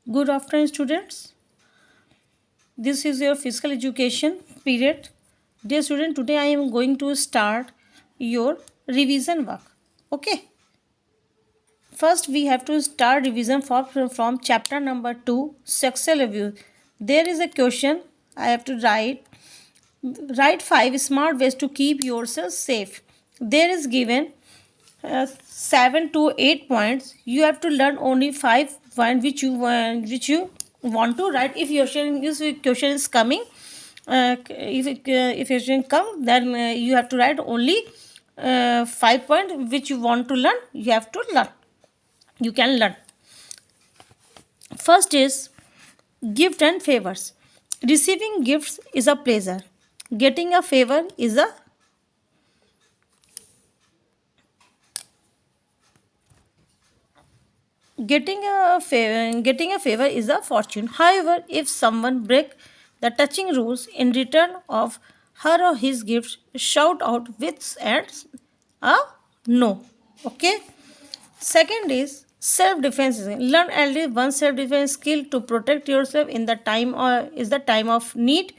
Good afternoon, students. This is your physical education period. Dear student, today I am going to start your revision work. Okay. First, we have to start revision from chapter number 2, sexual abuse. There is a question I have to write. Write 5 smart ways to keep yourself safe. There is given 7 to 8 points. You have to learn only 5 points which you want to write. If your question is coming, if your question come, then you have to write only 5 points which you want to learn. You have to learn. You can learn. First is gift and favors. Receiving gifts is a pleasure. Getting a favor is a getting a favor is a fortune. However, if someone break the touching rules in return of her or his gifts, shout out with and a no. Okay. Second is self-defense. Learn at least one self-defense skill to protect yourself in the time or is the time of need.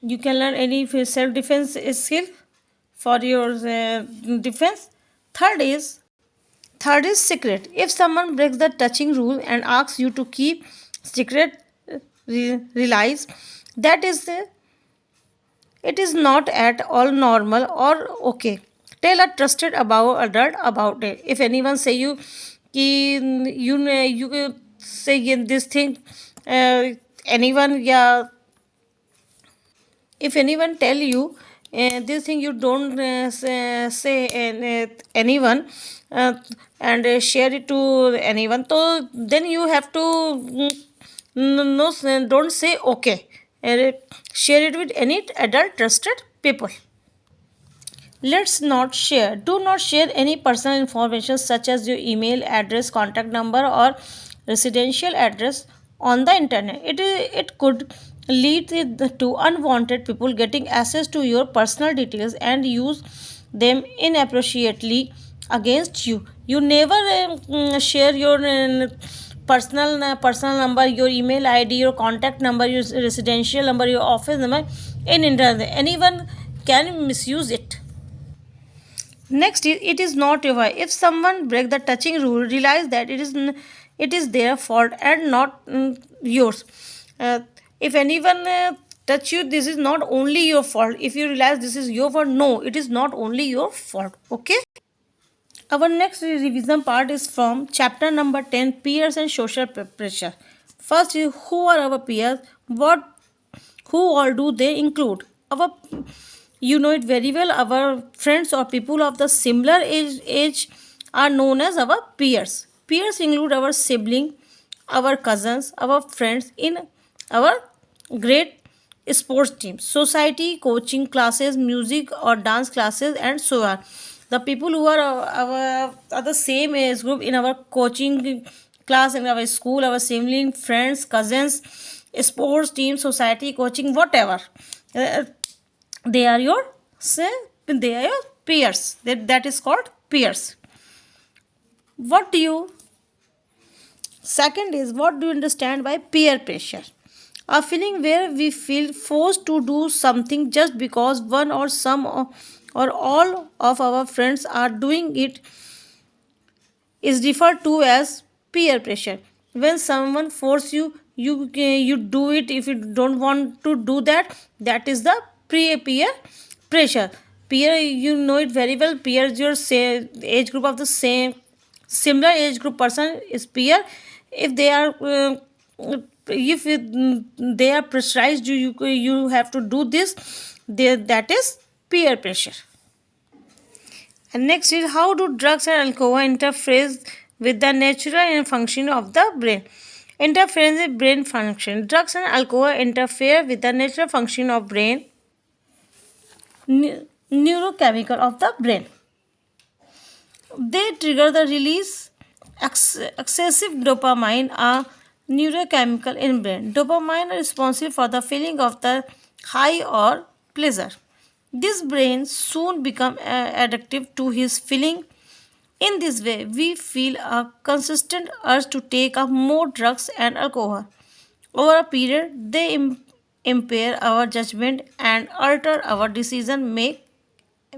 You can learn any self-defense skill for your defense. Third is secret. If someone breaks the touching rule and asks you to keep secret, realize that it is not at all normal or okay. Tell a trusted about adult about it. If anyone say you say this thing, anyone if anyone tell you this thing, you don't say anyone uh, and share it to anyone, so then you have to no, don't say okay. Uh, Share it with any adult trusted people. Let's not share. Do not share any personal information such as your email address, contact number, or residential address on the internet. It could lead to unwanted people getting access to your personal details and use them inappropriately against you. You never share your personal number, your email ID, your contact number, your residential number, your office number in internet. Anyone can misuse it. Next is it is not your fault. If someone break the touching rule, realize that it is their fault and not yours. Uh, if anyone touch you, this is not only your fault. If you realize this is your fault, no, it is not only your fault. Okay. Our next revision part is from chapter number 10, peers and social pressure. First is who are our peers? Who all do they include? Our You know it very well. Our friends or people of the similar age are known as our peers. Peers include our sibling, our cousins, our friends in our great sports team, society, coaching classes, music or dance classes, and so on. The people who are are the same age group in our coaching class, in our school, our sibling, friends, cousins, sports team, society, coaching, whatever. Uh, they are your say they are your peers. That is called peers. What do you Second is what do you understand by peer pressure? A feeling where we feel forced to do something just because one or some or all of our friends are doing it is referred to as peer pressure. When someone force you do it. If you don't want to do that, that is the peer pressure. Peer, you know it very well. Peer is your age group of the same similar age group person is peer. If they are if they are pressurized you have to do this, that is peer pressure. And next is how do drugs and alcohol interfere with the natural and function of the brain? Interference with brain function. Drugs and alcohol interfere with the natural function of brain neurochemical of the brain. They trigger the release excessive dopamine, a neurochemical in brain. Dopamine is responsible for the feeling of the high or pleasure. This brain soon become addictive to his feeling In this way, we feel a consistent urge to take up more drugs and alcohol. Over a period, they impair our judgment and alter our decision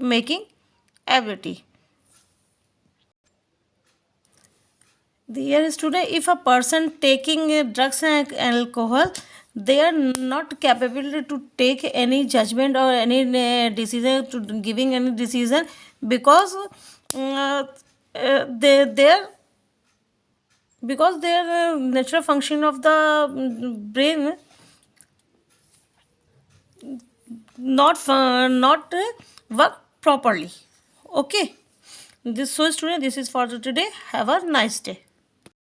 making ability. Dear student, if a person taking drugs and alcohol, they are not capable to take any judgment or any decision to giving any decision because they because their natural function of the brain not work properly. Okay, this so student, this is for today. Have a nice day.